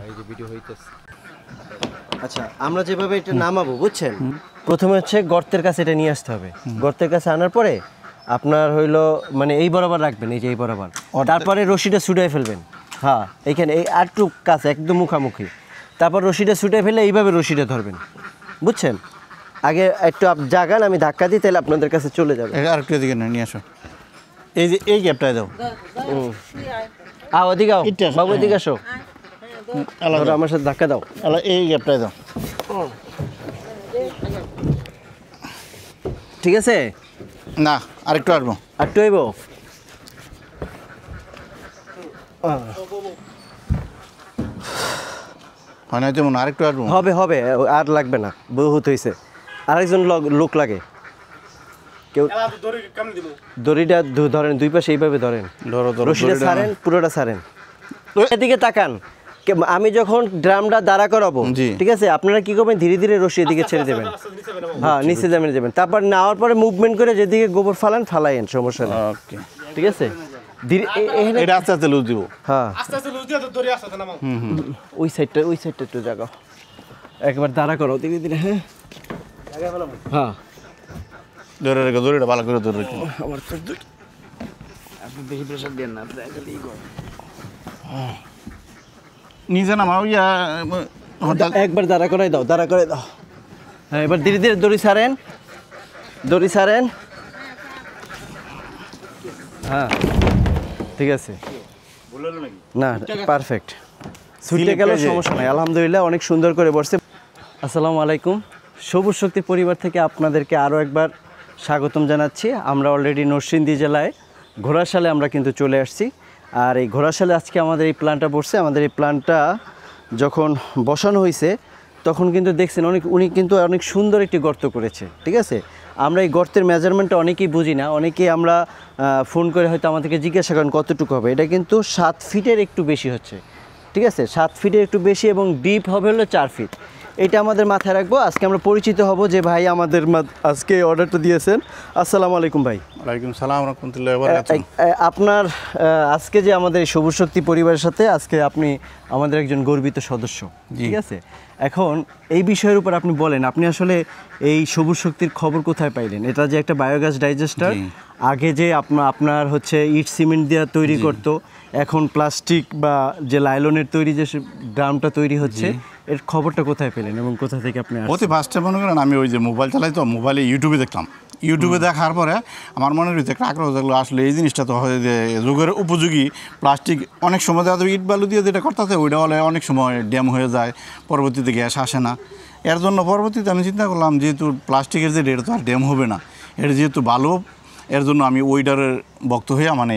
এই যে ভিডিও হইতেছে। আচ্ছা আমরা যেভাবে এটা নামাবো বুঝছেন, প্রথমে হচ্ছে গর্তের কাছে এটা নিয়ে আসতে হবে। গর্তের কাছে আনার পরে আপনার হইলো মানে এই বরাবর রাখবেন, এই যে এই বরাবর, তারপরে রশিটা ছুটাই ফেলবেন। হ্যাঁ এইখানে এই আটটু কাছে একদম মুখামুখি, তারপর রশিটা ছুটে ফেলে এইভাবে রশিটা ধরবেন, বুঝছেন। আগে একটু জাগান, আমি ধাক্কা দিই, তাহলে আপনাদের কাছে চলে যাবে। আর একটু এদিকে নিয়ে আসো, এই যে এই গ্যাপটায় দাও। ওদিকে আও বাবু, এদিকে আসো, ধরো আমার সাথে ধাক্কা দাও। এই গ্যাপটায় দাও। ঠিক আছে, না আরেকটু আসবো, আরেকটু আইব। হয় না তেমন, আরেকটু আসবো। হবে হবে, আর লাগবে না, বহুত হয়েছে। আরেকজন লোক লাগে। কেউ দড়িটা ধরেন, দুই পাশে এইভাবে ধরেন, রশিটা ছাড়েন, পুরোটা ছাড়েন। এদিকে তাকান, আমি যখন ড্রামটা দাঁড়া করাবো, ঠিক আছে, আপনারা কি করবেন, ধীরে ধীরে রশি এদিকে ছেড়ে দেবেন। হ্যাঁ নিচে যাবেন, তারপর নেওয়ার পরে মুভমেন্ট করে যেদিকে গোবর ফালাইন, সমস্যা নেই। ওকে ঠিক আছে, এটা আস্তে আস্তে লুজ দিব। হ্যাঁ ওই সাইডটা একটু জায়গা একবার দাঁড়া করো ধীরে ধীরে। হ্যাঁ হ্যাঁ ধরে রেখে, দড়িটা ভালো করে ধরে রেখে। আমার তো আপনি বেশি প্রেসার দেন না, আপনি খালি ই করেন। নিজে নামাও, একবার দাঁড়া করে দাও। হ্যাঁ এবার ধীরে ধীরে দড়ি ছাড়েন। হ্যাঁ ঠিক আছে, না পারফেক্ট, ছুটে গেল, সমস্যা নাই, আলহামদুলিল্লাহ অনেক সুন্দর করে বসছে। আসসালামু আলাইকুম, সবুজ শক্তি পরিবার থেকে আপনাদেরকে আরও একবার স্বাগতম জানাচ্ছি। আমরা অলরেডি নরসিংদী জেলায় ঘোড়াশালে আমরা কিন্তু চলে আসছি। আর এই ঘোড়াশালে আজকে আমাদের এই প্ল্যানটা বসছে। আমাদের এই প্ল্যানটা যখন বসানো হয়েছে তখন কিন্তু দেখছেন উনি কিন্তু অনেক সুন্দর একটি গর্ত করেছে। ঠিক আছে, আমরা এই গর্তের মেজারমেন্টটা অনেকেই বুঝি না, অনেকেই আমরা ফোন করে হয়তো আমাদেরকে জিজ্ঞাসা করেন কতটুকু হবে। এটা কিন্তু 7 ফিটের একটু বেশি হচ্ছে। ঠিক আছে, 7 ফিটের একটু বেশি এবং ডিপ হবে হলো 4 ফিট। এটা আমাদের মাথায় রাখবো। আজকে আমরা পরিচিত হব যে ভাই আমাদের আজকে অর্ডারটা দিয়েছেন। আসসালামু আলাইকুম ভাই। ওয়ালাইকুম সালাম রাহমাতুল্লাহি ওয়া বারাকাতুহু। আপনার আজকে যে আমাদের এই সবুজ শক্তি পরিবারের সাথে আজকে আপনি আমাদের একজন গর্বিত সদস্য। ঠিক আছে, এখন এই বিষয়ের উপর আপনি বলেন, আপনি আসলে এই সবুজ শক্তির খবর কোথায় পাইলেন? এটা যে একটা বায়োগ্যাস ডাইজেস্টার, আগে যে আপনার হচ্ছে ইট সিমেন্ট দিয়ে তৈরি করতো, এখন প্লাস্টিক বা যে লাইলনের তৈরি যে ড্রামটা তৈরি হচ্ছে, এর খবরটা কোথায় পেলেন এবং কোথা থেকে আপনি? অতি ফার্স্টে মনে করেন আমি ওই যে মোবাইল চালাই, তো মোবাইলে ইউটিউবে দেখলাম। ইউটিউবে দেখার পরে আমার মনের ভিতরে একটা আগ্রহ থাকলো, আসলে এই জিনিসটা তো হয় যে যুগের উপযোগী। প্লাস্টিক অনেক সময় দেখা যাবে ইট বালু দিয়ে যেটা করতেছে ওইটা হলে অনেক সময় ড্যাম হয়ে যায়, পরবর্তীতে গ্যাস আসে না। এর জন্য পরবর্তীতে আমি চিন্তা করলাম যেহেতু প্লাস্টিকের যে এটা তো আর ড্যাম হবে না, এটা যেহেতু ভালো, এর জন্য আমি ওইটারের ভক্ত হইয়া মানে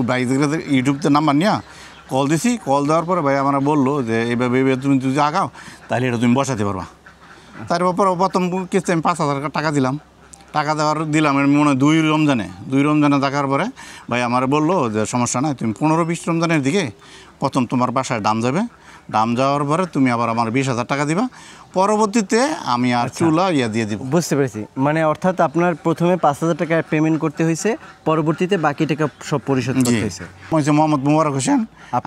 বাইরে ইউটিউবতে নাম্বার নিয়ে কল দিছি। কল দেওয়ার পরে ভাই আমরা বললো যে এইভাবে তুমি যদি আগাও তাহলে এটা তুমি বসাতে পারবা। তারপর প্রথম কিস্তি আমি 5,000 টাকা দিলাম। টাকা দিলাম এর মনে হয় 2 রমজানে দেখার পরে ভাই আমার বললো যে সমস্যা নাই, তুমি 15-20 রমজানের দিকে প্রথম তোমার বাসায় দাম যাবে, দাম যাওয়ার পরে তুমি আবার আমার 20,000 টাকা দিবা, পরবর্তীতে আমি আর চুলা দিয়ে দিব। বুঝতে পেরেছি, মানে অর্থাৎ আপনার প্রথমে 5,000 টাকা পেমেন্ট করতে হয়েছে, পরবর্তীতে বাকি টাকা সব পরিশোধ করতে হয়েছে। হয়েছে মোহাম্মদ মুবারক হোসেন,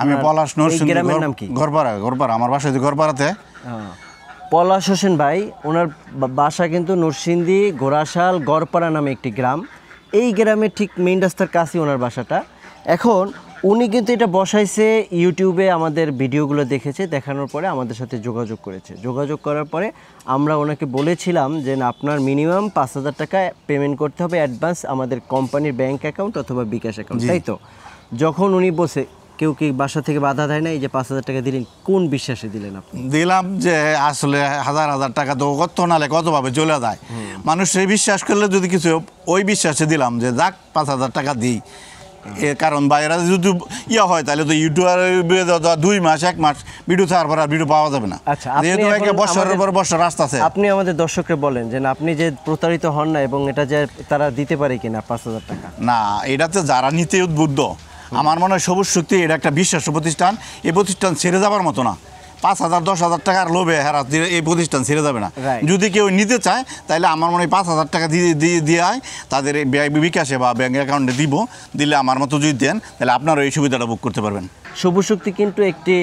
আমি পলাশ নরসিংদী। গ্রামের নাম কি? গড়পাড়া, আমার বাসা গড়পাড়াতে। পলাশ হোসেন ভাই, ওনার বাসা কিন্তু নরসিংদী ঘোড়াশাল গড়পাড়া নামে একটি গ্রাম। এই গ্রামের ঠিক মেইন রাস্তার কাছেই ওনার বাসাটা। এখন উনি কিন্তু এটা বসাইছে ইউটিউবে, আমাদের ভিডিওগুলো দেখেছে, দেখানোর পরে আমাদের সাথে যোগাযোগ করেছে। যোগাযোগ করার পরে আমরা ওনাকে বলেছিলাম যে না, আপনার মিনিমাম 5,000 টাকা পেমেন্ট করতে হবে অ্যাডভান্স, আমাদের কোম্পানির ব্যাংক অ্যাকাউন্ট অথবা বিকাশ অ্যাকাউন্ট, তাই তো? যখন উনি বসে, কেউ কি বাসা থেকে বাধা দেয় না? এই যে 5,000 টাকা দিলেন, কোন বিশ্বাসে দিলেন আপনি? দিলাম যে আসলে হাজার টাকা তো কত নালে কতভাবে চলে যায়, মানুষ সেই বিশ্বাস করলে যদি কিছু, ওই বিশ্বাসে দিলাম যে যাক 5,000 টাকা দিই। এর কারণ বাইরে যদি হয় তাহলে তো ইউটিউবে 2 মাস 1 মাস ভিডিও ছাড়ার পর আর ভিডিও পাওয়া যাবে না। আচ্ছা, যেহেতু বছরের পর বছর রাস্তা আছে। আপনি আমাদের দর্শককে বলেন যে আপনি যে প্রতারিত হন না এবং এটা যে তারা দিতে পারে কিনা 5,000 টাকা? না, এটাতে যারা নিতে উদ্বুদ্ধ, আমার মনে হয় সবুজ শক্তি এটা একটা বিশ্বাস প্রতিষ্ঠান। এই প্রতিষ্ঠান ছেড়ে যাবার মতো না। 5,000 10,000 টাকার লোভে হেরা এই প্রতিষ্ঠান ছেড়ে যাবে না। যদি কেউ নিতে চায় তাহলে আমার মনে হয় 5,000 টাকা দিয়ে তাদের বিকাশে বা ব্যাঙ্ক অ্যাকাউন্টে দিলে আমার মতো যদি দেন তাহলে আপনারা এই সুবিধাটা বুক করতে পারবেন। সবুজ শক্তি কিন্তু একটি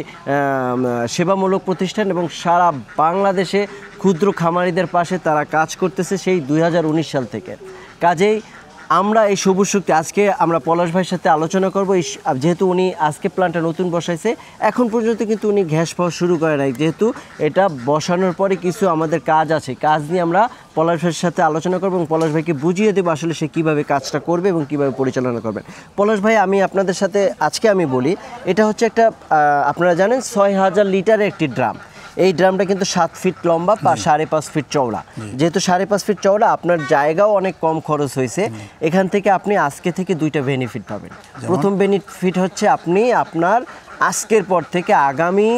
সেবামূলক প্রতিষ্ঠান এবং সারা বাংলাদেশে ক্ষুদ্র খামারিদের পাশে তারা কাজ করতেছে সেই 2019 সাল থেকে। কাজেই আমরা এই সবুজ শক্তি আজকে আমরা পলাশ ভাইয়ের সাথে আলোচনা করব। যেহেতু উনি আজকে প্ল্যান্টটা নতুন বসাইছে, এখন পর্যন্ত কিন্তু উনি গ্যাস পাওয়া শুরু করে নাই, যেহেতু এটা বসানোর পরে কিছু আমাদের কাজ আছে, কাজ নিয়ে আমরা পলাশ ভাইয়ের সাথে আলোচনা করব এবং পলাশ ভাইকে বুঝিয়ে দেবো আসলে সে কীভাবে কাজটা করবে এবং কীভাবে পরিচালনা করবেন। পলাশ ভাই, আমি আপনাদের সাথে আজকে আমি বলি, এটা হচ্ছে একটা আপনারা জানেন 6000 লিটারের একটি ড্রাম। এই ড্রামটা কিন্তু 7 ফিট লম্বা বা 5.5 ফিট চওড়া। যেহেতু 5.5 ফিট চওড়া, আপনার জায়গাও অনেক কম খরচ হয়েছে। এখান থেকে আপনি আজকে থেকে 2টা বেনিফিট পাবেন। প্রথম বেনিফিট হচ্ছে আপনি আপনার আজকের পর থেকে আগামী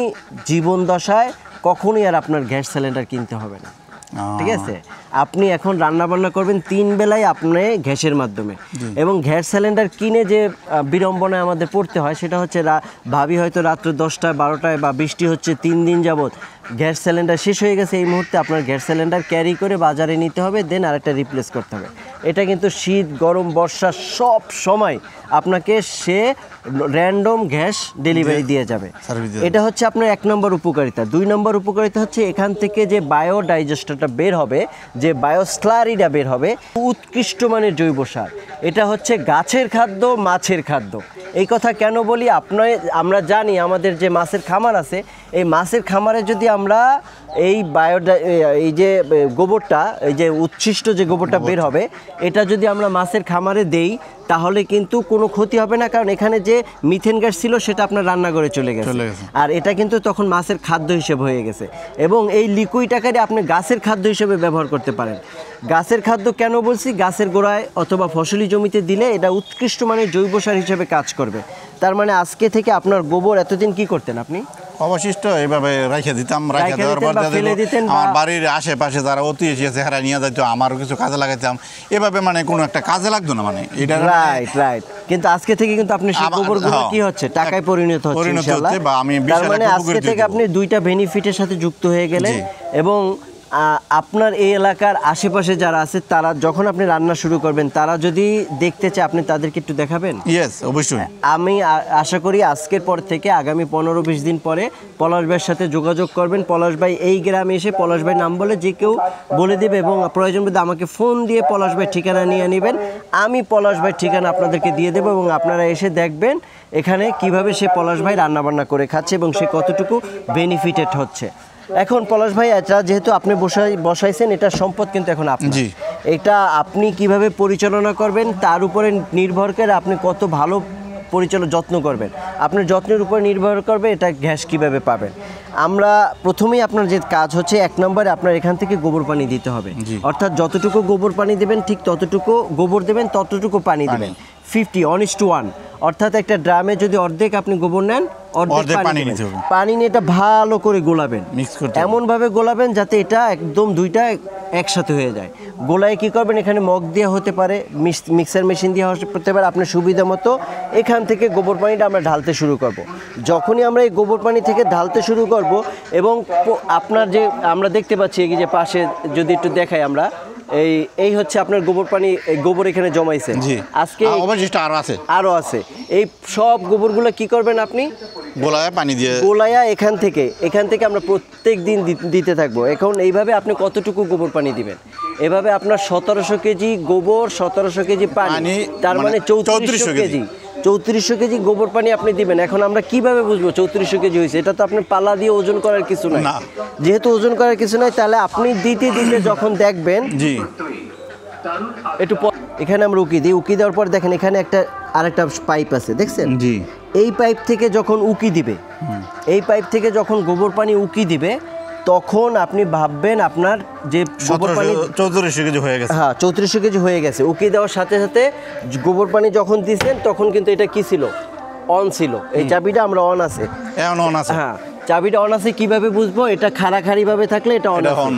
জীবন দশায় কখনোই আর আপনার গ্যাস সিলিন্ডার কিনতে হবে না। ঠিক আছে, আপনি এখন রান্না বান্না করবেন 3 বেলায় আপনি গ্যাসের মাধ্যমে। এবং গ্যাস সিলিন্ডার কিনে যে বিড়ম্বনায় আমাদের পড়তে হয় সেটা হচ্ছে ভাবি হয়তো রাত্র 10টায় 12টায় বা বৃষ্টি হচ্ছে 3 দিন যাবত গ্যাস সিলিন্ডার শেষ হয়ে গেছে, এই মুহূর্তে আপনার গ্যাস সিলিন্ডার ক্যারি করে বাজারে নিতে হবে, দেন আরেকটা রিপ্লেস করতে হবে। এটা কিন্তু শীত গরম বর্ষা সব সময় আপনাকে সে র্যান্ডম গ্যাস ডেলিভারি দিয়ে যাবে। এটা হচ্ছে আপনার 1 নম্বর উপকারিতা। 2 নম্বর উপকারিতা হচ্ছে এখান থেকে যে বায়োডাইজেস্টারটা বের হবে, যে বায়োস্লারিটা বের হবে, উৎকৃষ্ট মানের জৈব সার। এটা হচ্ছে গাছের খাদ্য, মাছের খাদ্য। এই কথা কেন বলি, আমরা জানি আমাদের যে মাছের খামার আছে, এই মাছের খামারে যদি আমরা এই এই যে গোবরটা, এই যে উচ্ছিষ্ট যে গোবরটা বের হবে, এটা যদি আমরা মাছের খামারে দেই তাহলে কিন্তু কোনো ক্ষতি হবে না, কারণ এখানে যে মিথেন গ্যাস ছিল সেটা আপনার রান্নাঘরে চলে গেছে, আর এটা কিন্তু তখন মাছের খাদ্য হিসেবে হয়ে গেছে। এবং এই লিকুইড আকারে আপনি গাছের খাদ্য হিসেবে ব্যবহার করতে পারেন। গাছের খাদ্য কেন বলছি, গাছের গোড়ায় অথবা ফসলি জমিতে দিলে এটা উৎকৃষ্ট মানের জৈব সার হিসেবে কাজ করবে। তার মানে আজকে থেকে আপনার গোবর এতদিন কি করতেন আপনি? অবশিষ্ট এইভাবে রেখে দিতাম, রেখে দেওয়ার পর আমার বাড়ির আশেপাশে যারা অতি এসে হারা নিয়ে যাইতো, আমারও কিছু কাজে লাগাইতাম, এভাবে মানে কোনো একটা কাজে লাগতো না। মানে এটা রাইট। কিন্তু আজকে থেকে কিন্তু আপনি সেই গোবরগুলো কি হচ্ছে, টাকায় পরিণত হচ্ছে ইনশাআল্লাহ। তার মানে আজকে থেকে আপনি 2টা বেনিফিটের সাথে যুক্ত হয়ে গেলেন। এবং আপনার এই এলাকার আশেপাশে যারা আছে তারা যখন আপনি রান্না শুরু করবেন, তারা যদি দেখতে চায় আপনি তাদেরকে একটু দেখাবেন? ইয়েস, অবশ্যই। আমি আশা করি আজকের পর থেকে আগামী 15-20 দিন পরে পলাশ ভাইয়ের সাথে যোগাযোগ করবেন। পলাশ ভাই এই গ্রামে এসে পলাশ ভাই নাম বলে যে কেউ বলে দেবে, এবং প্রয়োজন বোধে আমাকে ফোন দিয়ে পলাশ ভাই ঠিকানা নিয়ে নেবেন। আমি পলাশ ভাই ঠিকানা আপনাদেরকে দিয়ে দেবো এবং আপনারা এসে দেখবেন এখানে কিভাবে সে পলাশ ভাই রান্নাবান্না করে খাচ্ছে এবং সে কতটুকু বেনিফিটেড হচ্ছে। এখন পলাশ ভাই, এটা যেহেতু আপনি বসাইছেন, এটা সম্পদ কিন্তু এখন আপনার। এটা আপনি কিভাবে পরিচালনা করবেন তার উপরে নির্ভর করে আপনি কত ভালো যত্ন করবেন। আপনার যত্নের উপর নির্ভর করবে এটা গ্যাস কিভাবে পাবেন। আমরা প্রথমেই আপনার যে কাজ হচ্ছে 1 নম্বরে আপনার এখান থেকে গোবর পানি দিতে হবে। অর্থাৎ যতটুকু গোবর পানি দেবেন ঠিক ততটুকু গোবর দেবেন, ততটুকু পানি দেবেন। 50:1, অর্থাৎ একটা ড্রামে যদি অর্ধেক আপনি গোবর নেন, অর্ধেক পানি নিতে হবে। পানি নিয়ে এটা ভালো করে গোলাবেন, মিক্স করতে এমনভাবে গোলাবেন যাতে এটা একদম 2টা একসাথে হয়ে যায়। গোলায় কি করবেন, এখানে মগ দেওয়া হতে পারে, মিক্সার মেশিন দিয়ে হতে পারে, আপনার সুবিধা মতো এখান থেকে গোবর পানিটা আমরা ঢালতে শুরু করব। যখনই আমরা এই গোবর পানি থেকে ঢালতে শুরু করব এবং আপনার যে আমরা দেখতে পাচ্ছি এই যে পাশে যদি একটু দেখাই আমরা, এই হচ্ছে আপনার গোবর পানি, গোবর এখানে জমাইছে আজকে, অবশিষ্ট আরো আছে। এই সব গোবরগুলো কি করবেন আপনি, গোলায়া পানি দিয়ে গোলায়া এখান থেকে আমরা প্রত্যেক দিন দিতে থাকবো। এখন এইভাবে আপনি কতটুকু গোবর পানি দিবেন, এভাবে আপনার 1700 কেজি গোবর, 1700 কেজি পানি, তার মানে 3400 কেজি 3400 কেজি গোবর পানি আপনি দিবেন। এখন আমরা কিভাবে বুঝবো 3400 কেজি হয়েছে? এটা তো আপনি পালা দিয়ে ওজন করার কিছু নাই। যেহেতু ওজন করার কিছু নাই, তাহলে আপনি দিতে যখন দেখবেন একটু এখানে আমরা উকি দেওয়ার পর দেখেন এখানে আরেকটা পাইপ আছে, দেখছেন? এই পাইপ থেকে যখন উকি দিবে, এই পাইপ থেকে যখন গোবর পানি উকি দিবে, তখন আপনি ভাববেন আপনার যে গোবর পানি 3400 কেজি হয়ে গেছে। হ্যাঁ, 3400 কেজি হয়ে গেছে। উকি দেওয়ার সাথে সাথে গোবর পানি যখন দিচ্ছেন তখন কিন্তু এটা কি ছিল, অন ছিল। এই চাবিটা আমরা অন আছে, হ্যাঁ চাবিটা অন আছে। কিভাবে বুঝবো? এটা খাড়াখাড়ি ভাবে থাকলে এটা অন আছে।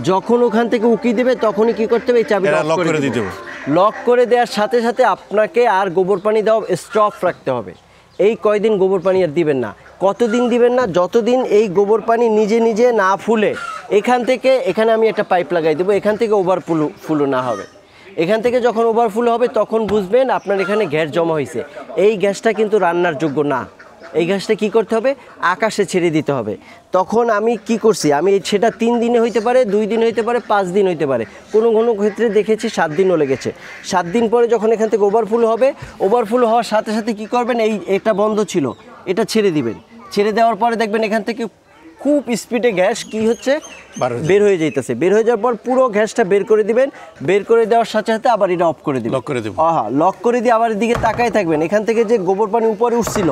যখন ওখান থেকে উকি দেবে তখনই কি করতে হবে, এই চাবিটা লক করে দিতে হবে। লক করে দেওয়ার সাথে সাথে আপনাকে আর গোবর পানি দেওয়া স্টপ রাখতে হবে। এই কয়দিন গোবর পানি আর দিবেন না। কতদিন দিবেন না? যতদিন এই গোবর পানি নিজে নিজে না ফুলে এখানে আমি একটা পাইপ লাগাই দেবো, এখান থেকে ওভারফ্লো না হবে। এখান থেকে যখন ওভারফ্লো হবে তখন বুঝবেন আপনার এখানে গ্যাস জমা হয়েছে। এই গ্যাসটা কিন্তু রান্নার যোগ্য না। এই ঘাসটা কি করতে হবে, আকাশে ছেড়ে দিতে হবে। তখন আমি কি করছি, আমি সেটা 3 দিনে হইতে পারে, 2 দিন হইতে পারে, 5 দিন হইতে পারে, কোনো কোনো ক্ষেত্রে দেখেছি 7 দিনও লেগেছে। 7 দিন পরে যখন এখান থেকে ওভারফ্লো হবে, ওভারফ্লো হওয়ার সাথে সাথে কী করবেন, এটা বন্ধ ছিল, এটা ছেড়ে দিবেন। ছেড়ে দেওয়ার পরে দেখবেন এখান থেকে খুব স্পিডে গ্যাস কি হচ্ছে, বের হয়ে যাইতেছে। বের হয়ে যাওয়ার পর পুরো গ্যাসটা বের করে দিবেন। বের করে দেওয়ার সাথে সাথে আবার এটা অফ করে দিবেন, লক করে দেবেন। লক করে দিয়ে আবার এদিকে তাকায় থাকবেন। এখান থেকে যে গোবর পানি উপরে উঠছিল,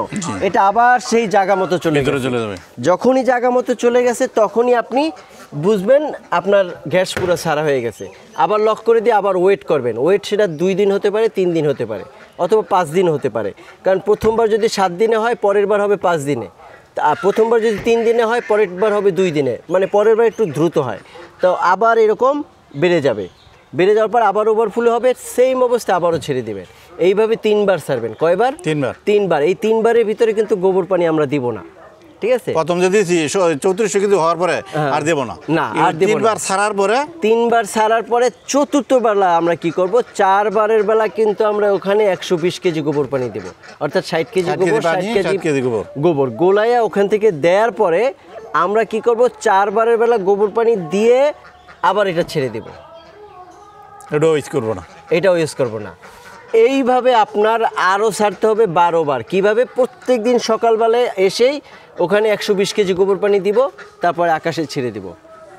এটা আবার সেই জায়গা মতো চলে যাবে। যখনই জায়গা মতো চলে গেছে তখনই আপনি বুঝবেন আপনার গ্যাস পুরো সারা হয়ে গেছে। আবার লক করে দিয়ে আবার ওয়েট করবেন। ওয়েট সেটা 2 দিন হতে পারে, 3 দিন হতে পারে, অথবা 5 দিন হতে পারে। কারণ প্রথমবার যদি 7 দিনে হয়, পরের বার হবে 5 দিনে। প্রথমবার যদি 3 দিনে হয়, পরের বার হবে 2 দিনে, মানে পরের বার একটু দ্রুত হয়। তো আবার এরকম বেড়ে যাবে। বেড়ে যাওয়ার পর আবার ওভারফ্লো হবে, সেম অবস্থা আবারও ছেড়ে দিবেন। এইভাবে 3 বার ছাড়বেন। কয়বার? 3 বার। এই 3 বারের ভিতরে কিন্তু গোবর পানি আমরা দিব না, ঠিক আছে? প্রথম যদি 3400 কিন্তু হওয়ার পরে আর দেব না, আর দেব না। 3 বার ছাড়ার পরে, 3 বার ছাড়ার পরে চতুর্থ বেলা আমরা কি করব, 4 বারের বেলা কিন্তু আমরা ওখানে 120 কেজি গোবর পানি দেব, অর্থাৎ 60 কেজি গোবর, 60 কেজি গোবর গোলাইয়া ওখান থেকে দেওয়ার পরে আমরা কি করব, 4 বারের বেলা গোবর পানি দিয়ে আবার এটা ছেড়ে দেব। এটাও ইউজ করব না, এটাও ইউজ করব না। এইভাবে আপনার আরও ছাড়তে হবে 12 বার। কীভাবে? প্রত্যেক দিন সকালবেলায় এসেই ওখানে 120 কেজি গোবর পানি দিব, তারপরে আকাশে ছেড়ে দিব।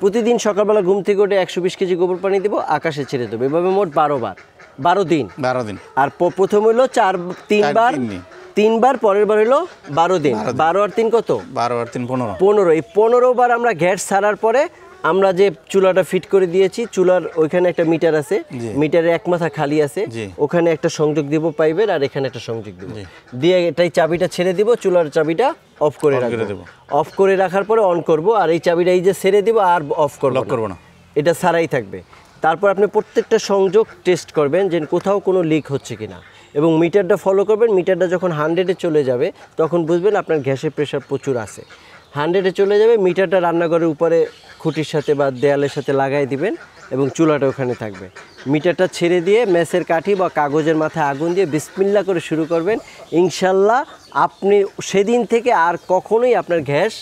প্রতিদিন সকালবেলা ঘুম থেকে উঠে 120 কেজি গোবর পানি দিব, আকাশে ছেড়ে দেবো। এভাবে মোট 12 বার, 12 দিন। আর প্রথম হইলো 3 বার, পরের বার হইলো 12 দিন। 12 আর 3 কত? 12 আর 3 15। 15। এই 15 বার আমরা গ্যাস ছাড়ার পরে আমরা যে চুলাটা ফিট করে দিয়েছি, চুলার ওইখানে একটা মিটার আছে, মিটারে এক মাথা খালি আছে, ওখানে একটা সংযোগ দিব পাইপের, আর এখানে একটা সংযোগ দিব দিয়ে এটাই চাবিটা ছেড়ে দিব, চুলার চাবিটা অফ করে রাখবো। অফ করে রাখার পরে অন করব, আর এই চাবিটা এই যে ছেড়ে দিব, আর অফ করব না, এটা ছাড়াই থাকবে। তারপর আপনি প্রত্যেকটা সংযোগ টেস্ট করবেন যে কোথাও কোনো লিক হচ্ছে কিনা, এবং মিটারটা ফলো করবেন। মিটারটা যখন 100-এ চলে যাবে তখন বুঝবেন আপনার গ্যাসের প্রেশার প্রচুর আছে। 100-এ চলে যাবে, মিটারটা রান্নাঘরের উপরে খুঁটির সাথে বা দেয়ালের সাথে লাগাই দিবেন, এবং চুলাটা ওখানে থাকবে। মিটারটা ছেড়ে দিয়ে মেসের কাঠি বা কাগজের মাথায় আগুন দিয়ে বিসমিল্লাহ করে শুরু করবেন। ইনশাল্লাহ আপনি সেদিন থেকে আর কখনোই আপনার গ্যাস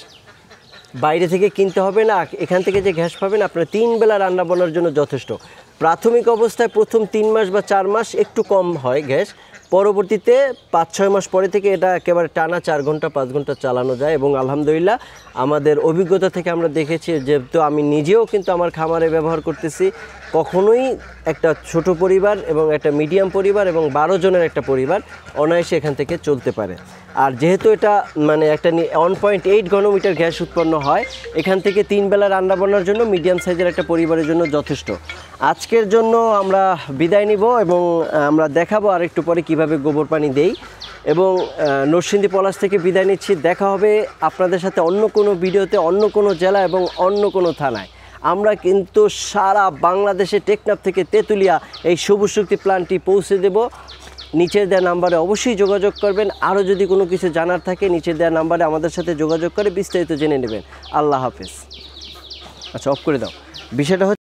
বাইরে থেকে কিনতে হবে না। এখান থেকে যে গ্যাস পাবেন আপনার 3 বেলা রান্না বান্নার জন্য যথেষ্ট। প্রাথমিক অবস্থায় প্রথম 3 মাস বা 4 মাস একটু কম হয় গ্যাস, পরবর্তীতে 5-6 মাস পরে থেকে এটা একেবারে টানা 4 ঘন্টা 5 ঘন্টা চালানো যায়। এবং আলহামদুলিল্লাহ আমাদের অভিজ্ঞতা থেকে আমরা দেখেছি, যেহেতু আমি নিজেও কিন্তু আমার খামারে ব্যবহার করতেছি, কখনোই একটা ছোট পরিবার এবং একটা মিডিয়াম পরিবার এবং 12 জনের একটা পরিবার অনায়াসে এখান থেকে চলতে পারে। আর যেহেতু এটা মানে একটা 1.8 ঘনমিটার গ্যাস উৎপন্ন হয়, এখান থেকে 3 বেলা রান্নাবান্নার জন্য মিডিয়াম সাইজের একটা পরিবারের জন্য যথেষ্ট। আজকের জন্য আমরা বিদায় নিব, এবং আমরা দেখাবো আর একটু পরে কিভাবে গোবর পানি দেই। এবং নরসিংদী পলাশ থেকে বিদায় নিচ্ছি। দেখা হবে আপনাদের সাথে অন্য কোনো ভিডিওতে, অন্য কোনো জেলা এবং অন্য কোনো থানায়। আমরা কিন্তু সারা বাংলাদেশে টেকনাফ থেকে তেঁতুলিয়া এই সবুজ শক্তি প্ল্যান্টটি পৌঁছে দেব। নিচের দেওয়া নাম্বারে অবশ্যই যোগাযোগ করবেন। আরও যদি কোনো কিছু জানার থাকে নিচের দেওয়া নাম্বারে আমাদের সাথে যোগাযোগ করে বিস্তারিত জেনে নেবেন। আল্লাহ হাফেজ। আচ্ছা, অফ করে দাও। বিষয়টা হচ্ছে